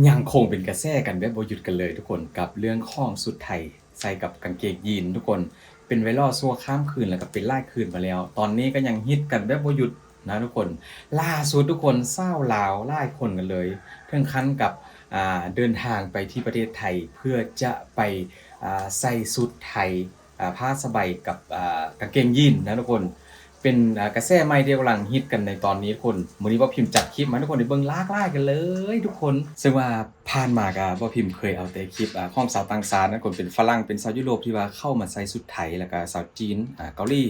ยังคงเป็นกระแสกันแบบบ่หยุดกันเลยทุกคนกับเรื่องของสุดไทยใส่กับกางเกงยีนทุกคนเป็นไวรัลชั่วข้ามคืนแล้วก็เป็นหลายคืนมาแล้วตอนนี้ก็ยังฮิตกันแบบบ่หยุดนะทุกคนล่าสุดทุกคนเศร้าวลาวหลายคนกันเลยถึงขั้นกับเดินทางไปที่ประเทศไทยเพื่อจะไปใส่สุดไทยผ้าสบายกับกางเกงยีนนะทุกคนเป็นกระแสใหม่ที่กำลังฮิตกันในตอนนี้ทุกคนมื้อนี้ว่าพิมพ์จัดคลิปมาให้ทุกคนได้เบิ่งหลากหลายกันเลยทุกคนซึ่งว่าผ่านมาก็บ่พิมพ์เคยเอาแต่คลิปของสาวต่างชาตินะคนเป็นฝรั่งเป็นชาวยุโรปที่ว่าเข้ามาใส่ชุดไทยแล้วก็สาวจีนเกาหลี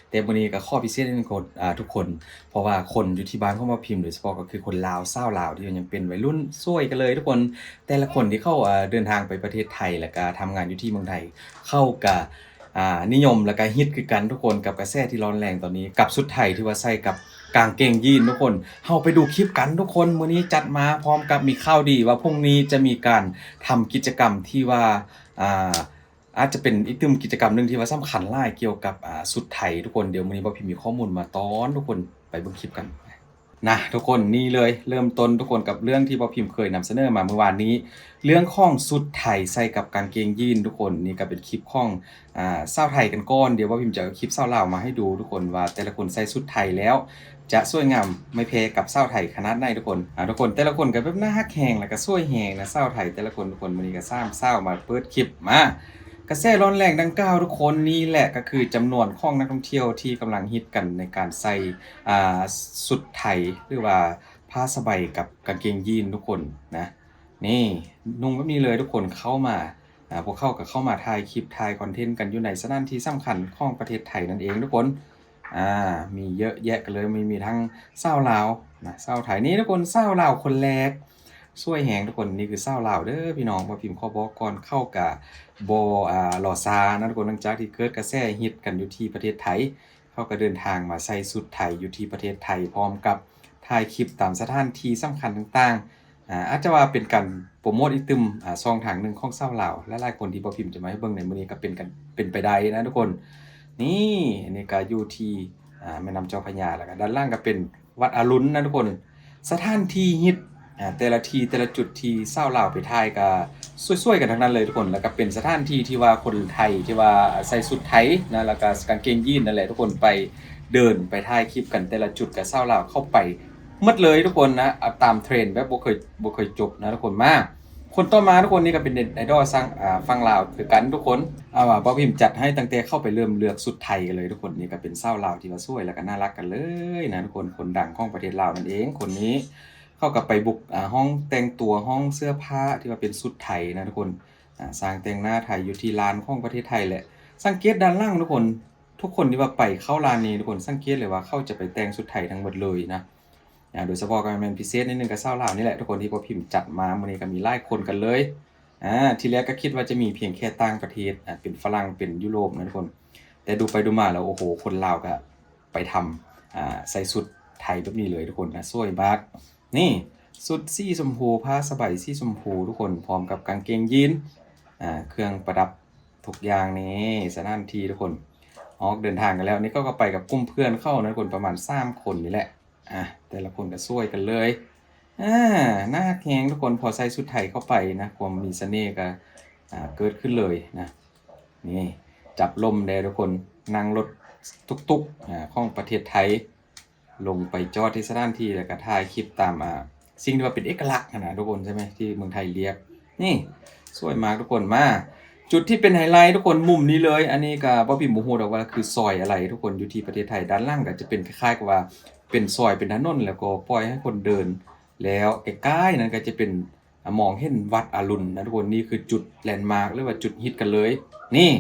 แต่มื้อนี้ก็ข้อพิเศษนิดนึงคนทุกคนเพราะว่าคนอยู่ที่บ้านของบ่พิมพ์โดยเฉพาะก็คือคนลาวชาวลาวที่ยังเป็นวัยรุ่นซวยกันเลยทุกคนแต่ละคนที่เข้าเดินทางไปประเทศไทยแล้วก็ทำงานอยู่ที่เมืองไทยเข้าก็นิยมแล้วก็ฮิตคือกันทุกคนกับกระแสที่ร้อนแรงตอนนี้กับชุดไทยที่ว่าใส่กับกางเกงยีนทุกคนเฮาไปดูคลิปกันทุกคนมื้อนี้จัดมาพร้อมกับมีข่าวดีว่าพรุ่งนี้จะมีการทำกิจกรรมที่ว่าอ่าอาจจะเป็นอีกกิจกรรมหนึ่งที่ว่าสำคัญหลายเกี่ยวกับชุดไทยทุกคนเดี๋ยวมื้อนี้บ่พิมพ์มีข้อมูลมาตอนทุกคนไปเบิ่งคลิปกันนะทุกคนนี่เลยเริ่มต้นทุกคนกับเรื่องที่บ่พิมพ์เคยนำเสนอมาเมื่อวานนี้เรื่องของชุดไทยใส่กับกางเกงยีนทุกคนนี่ก็เป็นคลิปของชาวไทยกันก่อนเดี๋ยวบ่พิมพ์จะเอาคลิปชาวลาวมาให้ดูทุกคนว่าแต่ละคนใส่ชุดไทยแล้วจะสวยงามไม่แพ้กับชาวไทยขนาดใดทุกคนทุกคนแต่ละคนก็แบบน่าฮักแฮงแล้วก็สวยแฮงนะชาวไทยแต่ละคนทุกคนมื้อนี้ก็ซ้ำชาวมาเปิดคลิปมากระแสร้อนแรงดังกล่าวทุกคนนี่แหละก็คือจำนวนของนักท่องเที่ยวที่กำลังฮิตกันในการใส่ชุดไทยหรือว่าผ้าสบายกับกางเกงยีนทุกคนนะนี่นุ่งแบบนี้เลยทุกคนเข้ามาพวกเขาก็เข้ามาถ่ายคลิปถ่ายคอนเทนต์กันอยู่ในสถานที่สำคัญของประเทศไทยนั่นเองทุกคนมีเยอะแยะกันเลยมีทั้งชาวลาวนะชาวไทยนี่ทุกคนชาวลาวคนแรกช่วยแหงทุกคนนี่คือชาวลาวเด้อพี่น้องบ่พิมพ์ขอบอกก่อนเข้ากับบ่หล่อซานะทุกคนหลังจากที่เกิดกระแสฮิตกันอยู่ที่ประเทศไทยเขาก็เดินทางมาใส่ชุดไทยอยู่ที่ประเทศไทยพร้อมกับถ่ายคลิปตามสถานที่สำคัญต่างๆอาจจะว่าเป็นการโปรโมทอีกตึมช่องทางหนึ่งของชาวลาวและหลายคนที่บ่พิมพ์จะมาให้เบิ่งในมื้อนี้ก็เป็นไปได้นะทุกคนนี่อันนี้ก็อยู่ที่แม่น้ำเจ้าพระยาแล้วก็ด้านล่างก็เป็นวัดอรุณนะทุกคนสถานที่ฮิตแต่ละที่แต่ละจุดที่ชาวลาวไปถ่ายก็สวยๆกันทั้งนั้นเลยทุกคนแล้วก็เป็นสถานที่ที่ว่าคนไทยที่ว่าใส่ชุดไทยนะแล้วก็กางเกงยีนนั่นแหละทุกคนไปเดินไปถ่ายคลิปกันแต่ละจุดกับชาวลาวเข้าไปหมดเลยทุกคนนะเอาตามเทรนด์แบบบ่เคยจบนะทุกคนมากคนต่อมาทุกคนนี่ก็เป็นเน็ตไอดอลสร้างฟังลาวคือกันทุกคนว่าบ่พิมพ์จัดให้ตั้งแต่เข้าไปเริ่มเลือกชุดไทยกันเลยทุกคนนี่ก็เป็นชาวลาวที่ว่าสวยแล้วก็น่ารักกันเลยนะทุกคนคนดังของประเทศลาวนั่นเองคนนี้ เข้ากับไปบุกห้องแต่งตัวห้องเสื้อผ้าที่ว่าเป็นชุดไทยนะทุกคนสร้างแต่งหน้าไทยอยู่ที่ลานของประเทศไทยแหละสังเกตด้านล่างทุกคนที่ว่าไปเข้าลานนี้ทุกคนสังเกตเลยว่าเขาจะไปแต่งชุดไทยทั้งหมดเลยนะโดยเฉพาะการเป็นพิเศษนิดนึงกับเศร้าลาวนี่แหละทุกคนที่พอพิมพ์จัดมาวันนี้ก็มีหลายคนกันเลยทีแรกก็คิดว่าจะมีเพียงแค่ต่างประเทศเป็นฝรั่งเป็นยุโรปนะทุกคนแต่ดูไปดูมาแล้วโอ้โหคนลาวก็ไปทำใส่ชุดไทยแบบนี้เลยทุกคนนะสวยมากนี่ สุดสีชมพูผ้าสบายสีชมพูทุกคนพร้อมกับกางเกงยีนเครื่องประดับทุกอย่างนี่สถานที่ทุกคนออกเดินทางกันแล้วนี่ก็ไปกับกลุ่มเพื่อนเข้านะทุกคนประมาณ3คนนี่แหละแต่ละคนก็สวยกันเลยหน้าแข็งทุกคนพอใส่ชุดไทยเข้าไปนะความมีเสน่ห์ก็เกิดขึ้นเลยนะนี่จับลมเลยทุกคนนั่งรถตุกๆของประเทศไทยลงไปจอดที่สถานที่แล้วก็ถ่ายคลิปตามสิ่งที่ว่าเป็นเอกลักษณ์นะทุกคนใช่ไหมที่เมืองไทยเรียกนี่สวยมากทุกคนมาจุดที่เป็นไฮไลท์ทุกคนมุมนี้เลยอันนี้ก็บ่พิมพ์บ่ฮู้ดอกว่าคือซอยอะไรทุกคนอยู่ที่ประเทศไทยด้านล่างก็จะเป็นคล้ายๆกับว่าเป็นซอยเป็นถนนแล้วก็ปล่อยให้คนเดินแล้วใกล้ๆนั้นก็จะเป็นมองเห็นวัดอรุณนะทุกคนนี่คือจุดแลนด์มาร์คหรือว่าจุดฮิตกันเลยนี่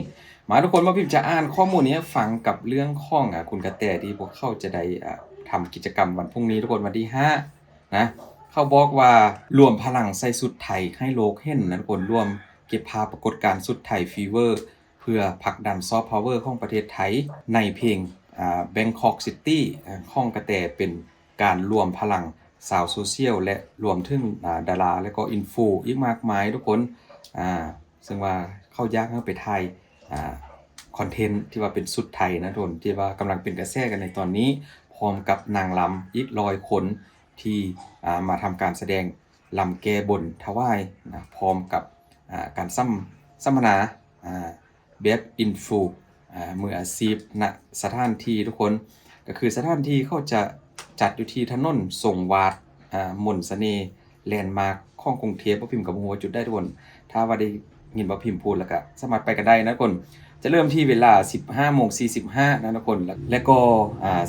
มาทุกคนมาพิมพ์จะอ่านข้อมูลนี้ฟังกับเรื่องของคุณกระแตที่พวกเขาจะได้ทำกิจกรรมวันพรุ่งนี้ทุกคนวันที่5นะ เขาบอกว่ารวมพลังใส่สุดไทยให้โลกเห็นนะทุกคนร่วมเก็บภาพปรากฏการณ์สุดไทยฟีเวอร์เพื่อผลักดันซอฟต์พาวเวอร์ของประเทศไทยในเพลงBangkok City ของกระแตเป็นการรวมพลังสาวโซเชียลและรวมถึงดาราและก็อินฟูอีกมากมายทุกคนซึ่งว่าเข้ายากให้ไปถ่ายคอนเทนต์ที่ว่าเป็นสุดไทยนะทุกคนที่ว่ากำลังเป็นกระแสกันในตอนนี้พร้อมกับนางรำอีก100 คนที่มาทำการแสดง ลำแก้บนถวายนะพร้อมกับการสัมมนาแบบอินฟูมืออาชีพณสถานที่ทุกคนก็คือสถานที่เขาจะจัดอยู่ที่ถนนทรงวาดมนต์เสน่ห์แลนด์มาร์คของกรุงเทพบ่พิมพ์กับหัวจุดได้ทุกคนถ้าว่าได้ยินบ่พิมพ์พูดแล้วก็สามารถไปกันได้นะทุกคนจะเริ่มที่เวลา 15:45 นะทุกคนแล้วก็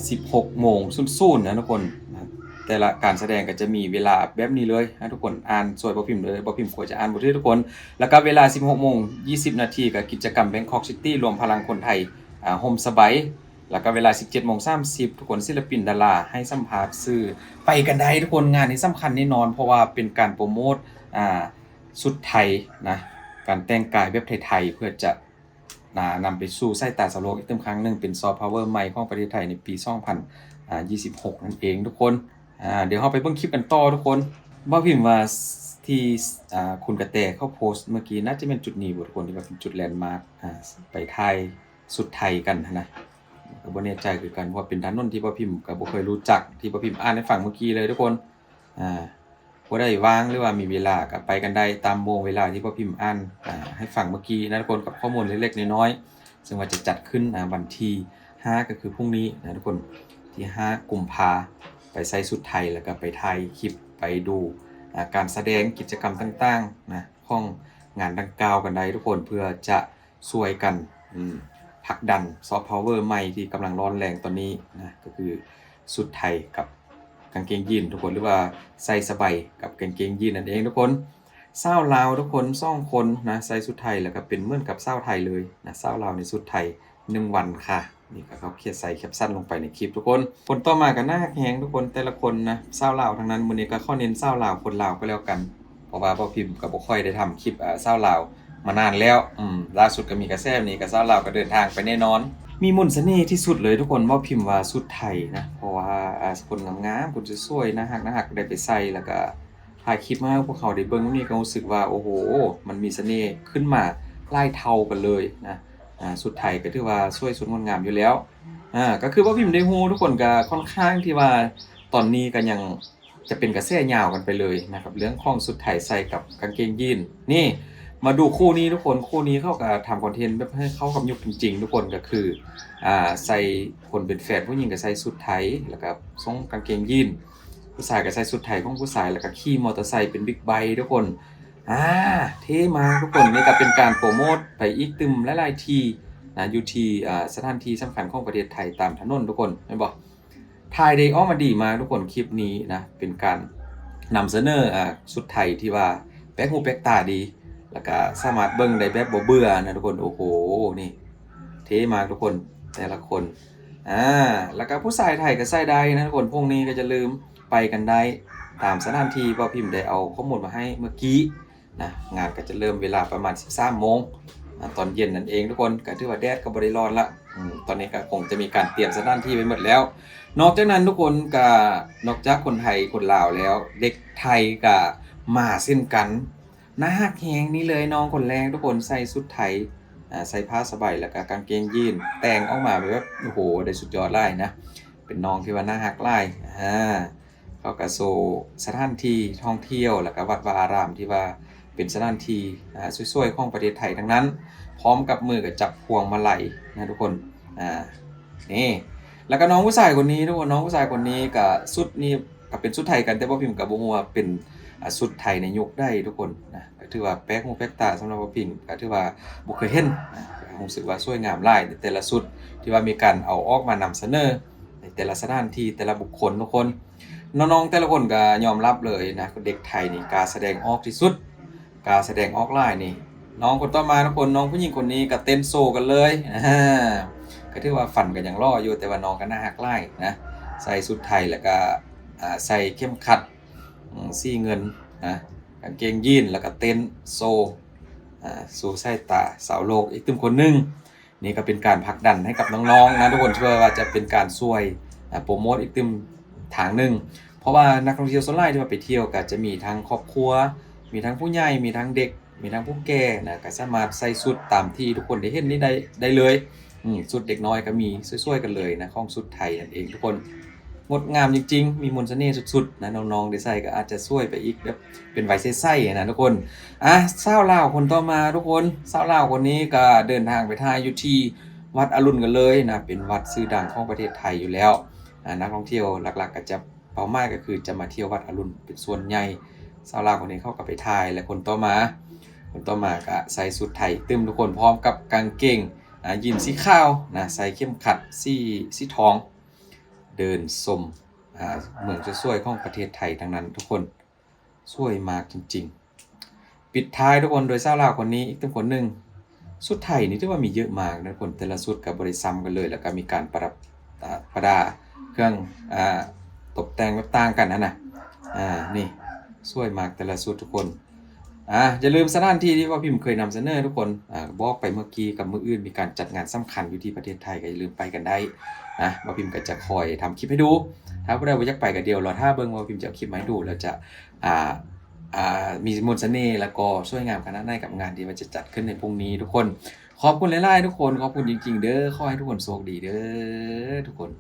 16:00นะทุกคนแต่ละการแสดงก็จะมีเวลาแบบนี้เลยนะทุกคนอ่านสวยบ่พิมพ์เลยบ่พิมพ์ควรจะอ่านบ่ได้ทุกคนแล้วก็เวลา 16:20 นาทีก็กิจกรรม Bangkok City รวมพลังคนไทยโฮมสบายแล้วก็เวลา 17:30 ทุกคนศิลปินดาราให้สัมภาษณ์สื่อไปกันได้ทุกคนงานนี้สำคัญแน่นอนเพราะว่าเป็นการโปรโมทชุดไทยนะการแต่งกายแบบไทยๆเพื่อจะนำไปสู่สายตาสาวโลกอีกครั้งหนึ่งเป็นซอฟต์พาวเวอร์ใหม่ของประเทศไทยในปี 2026 นั่นเองทุกคนเดี๋ยวเราไปเบิ่งคลิปกันต่อทุกคนบ่พิมพ์ว่าที่คุณกระแตเขาโพสต์เมื่อกี้น่าจะเป็นจุดนี้บ่ทุกคนที่ว่าเป็นจุดแลนด์มาร์คไปถ่ายสุดไทยกันนะก็บ่แน่ใจคือกันเพราะเป็นถนนที่บ่พิมพ์ก็บ่เคยรู้จักที่บ่พิมพ์อ่านให้ฟังเมื่อกี้เลยทุกคนบ่ได้ว่างหรือว่ามีเวลาก็ไปกันได้ตามโมงเวลาที่บ่พิมพ์อ่านให้ฟังเมื่อกี้นะทุกคนกับข้อมูลเล็กๆน้อยๆซึ่งว่าจะจัดขึ้นวันที่5ก็คือพรุ่งนี้นะทุกคนที่5กุมภาไปใส่สุดไทยแล้วก็ไปถ่ายคลิปไปดูการแสดงกิจกรรมต่างๆนะของงานดังกล่าวกันได้ทุกคนเพื่อจะช่วยกันผลักดันซอฟต์พาวเวอร์ใหม่ที่กำลังร้อนแรงตอนนี้นะก็คือสุดไทยกับกางเกงยีนทุกคนหรือว่าใส่สบายกับกางเกงยีนนั่นเองทุกคนชาวลาวทุกคน2คนนะใส่สุดไทยแล้วก็เป็นเหมือนกับชาวไทยเลยนะชาวลาวในสุดไทย1วันค่ะนี่ก็เขาเขียนใส่แคปชั่นลงไปในคลิปทุกคนคนต่อมาก็น่าแฮงทุกคนแต่ละคนนะชาวลาวทั้งนั้นมื้อนี้ก็ข้อเน้นชาวลาวคนลาวก็แล้วกันเพราะว่าพ่อพิมพ์ก็บ่ค่อยได้ทำคลิปชาวลาวมานานแล้วล่าสุดก็มีกระแสนี้ก็ชาวลาวก็เดินทางไปแน่นอนมีมนต์เสน่ห์ที่สุดเลยทุกคนว่าพิมพ์ว่าสุดไทยนะเพราะว่าคนงามๆคนสวยๆน่ารักได้ไปใส่แล้วก็ถ่ายคลิปมาให้พวกเขาได้เบิ่งนี่ก็รู้สึกว่าโอ้โหมันมีเสน่ห์ขึ้นมาหลายเท่ากันเลยนะสุดไทยก็ถือว่าสวยสดงดงามอยู่แล้วก็คือว่าพิมพ์ได้ฮู้ทุกคนก็ค่อนข้างที่ว่าตอนนี้ก็ยังจะเป็นกระแสยาวกันไปเลยนะครับเรื่องของสุดไทยใส่กับกางเกงยีนนี่มาดูคู่นี้ทุกคนคู่นี้เขาก็ทำคอนเทนต์แบบให้เข้ากับยุคจริงๆทุกคนก็คือใส่คนเป็นแฟนผู้หญิงก็ใส่สุดไทยแล้วก็ทรงกางเกงยีนผู้ชายก็ใส่สุดไทยของผู้ชายแล้วก็ขี่มอเตอร์ไซค์เป็นบิ๊กไบค์ทุกคนเท่มากทุกคนนี่ก็เป็นการโปรโมทไปอีกตึมหลายๆที่นะอยู่ที่สถานที่สำคัญของประเทศไทยตามถนนทุกคนเห็นบ่ถ่ายได้ออกมาดีมากทุกคนคลิปนี้นะเป็นการนำเสนอสุดไทยที่ว่าแปลกหูแปลกตาดีแล้วก็สามารถเบิ่งได้แบบบ่เบื่อนะทุกคนโอ้โหนี่เท่มากทุกคนแต่ละคนแล้วก็ผู้ชายไทยก็ใส่ได้นะทุกคนพวกนี้ก็จะลืมไปกันได้ตามสถานที่บ่พิมพ์ได้เอาข้อมูลมาให้เมื่อกี้นะงานก็จะเริ่มเวลาประมาณ 13 โมงตอนเย็นนั่นเองทุกคนก็ถือว่าแดดก็บ่ได้ร้อนละตอนนี้ก็คงจะมีการเตรียมสถานที่ไว้หมดแล้วนอกจากนั้นทุกคนก็นอกจากคนไทยคนลาวแล้วเด็กไทยก็มาเช่นกันน่าฮักแฮงนี่เลยน้องคนแรกทุกคนใส่ชุดไทยใส่ผ้าสบายแล้วก็กางเกงยีนแต่งออกมาแบบโอ้โหได้สุดยอดหลายนะเป็นน้องที่ว่าน่าฮักหลายเขาก็โชว์สถานที่ท่องเที่ยวแล้วก็วัดวาอารามที่ว่าเป็นสถานที่สวยๆของประเทศไทยทั้งนั้นพร้อมกับมือกับจับพวงมาลัยนะทุกคนนี่แล้วก็น้องผู้ชายคนนี้ทุกคนน้องผู้ชายคนนี้ก็ชุดนี้ก็เป็นชุดไทยกันแต่ว่าพิมพ์กับบ่ฮู้ว่าเป็นชุดไทยในยุคได้ทุกคนนะก็ถือว่าแปลกหูแปลกตาสำหรับพิมพ์ก็ถือว่าบ่เคยเห็นรู้สึกว่าสวยงามหลายแต่ละชุดที่ว่ามีการเอาออกมานำเสนอในแต่ละสถานที่แต่ละบุคคลทุกคนน้องๆแต่ละคนก็ยอมรับเลยนะเด็กไทยนี่การแสดงออกที่สุดการแสดงออกหลายนี่น้องคนต่อมาทุกคนน้องผู้หญิงคนนี้ก็เต้นโซกันเลยก็ถือว่าฝันกันอย่างล่ออยู่แต่ว่าน้องก็น่าฮักหลายนะใส่ชุดไทยแล้วก็ใส่เข้มขัดสีเงินนะกางเกงยีนแล้วก็เต้นโซสู่สายตาสาวโลกอีกตึมคนนึงนี่ก็เป็นการผลักดันให้กับน้องๆนะทุกคนเชื่อว่าจะเป็นการช่วยโปรโมทอีกตึมทางนึงเพราะว่านักท่องเที่ยวส่วนใหญ่ที่มาไปเที่ยวก็จะมีทั้งครอบครัวมีทั้งผู้ใหญ่มีทั้งเด็กมีทั้งผู้แก่นะก็สามารถใส่ชุดตามที่ทุกคนได้เห็นนี้ได้เลยชุดเด็กน้อยก็มีสวยๆกันเลยนะของชุดไทยนั่นเองทุกคน งดงามจริงๆมีมนต์เสน่ห์สุดๆนะน้องๆได้ใส่ก็อาจจะช่วยไปอีกแบบเป็นไวใส้ๆนะทุกคนสาวลาวคนต่อมาทุกคนสาวลาวคนนี้ก็เดินทางไปถ่ายอยู่ที่วัดอรุณกันเลยนะเป็นวัดชื่อดังของประเทศไทยอยู่แล้วนักท่องเที่ยวหลักๆก็จะเป้าหมายก็คือจะมาเที่ยววัดอรุณเป็นส่วนใหญ่สาวลาวคนนี้เขาก็ไปถ่ายและคนต่อมาก็ใส่ชุดไทยตึมทุกคนพร้อมกับกางเกงยีนสีขาวนะใส่เข้มขัดสีทองเดินชมเมืองสวยๆของประเทศไทยทั้งนั้นทุกคนสวยมากจริงๆปิดท้ายทุกคนโดยสาวลาวคนนี้อีกคนหนึ่งชุดไทยนี่ถือว่ามีเยอะมากนะทุกคนแต่ละชุดกับบริซ้ำกันเลยแล้วก็มีการประดาเครื่องตกแต่งแบบต่างกันนะนี่สวยมากแต่ละชุดทุกคนอย่าลืมสถานที่ที่ว่าพิมพ์เคยนำเสนอทุกคนบอกไปเมื่อกี้กับมื้ออื่นมีการจัดงานสำคัญอยู่ที่ประเทศไทยก็อย่าลืมไปกันได้นะว่าพิมพ์ก็จะคอยทำคลิปให้ดูถ้าบ่ได้บ่อยากไปก็เดียวรอถ้าเบิ่งว่าพิมพ์จะเอาคลิปมาให้ดูแล้วจะอ่ามีมนต์เสน่ห์แล้วก็สวยงามขนาดไหนกับงานที่ว่าจะจัดขึ้นในพรุ่งนี้ทุกคนขอบคุณหลายๆทุกคนขอบคุณจริงๆเด้อขอให้ทุกคนโชคดีเด้อทุกคน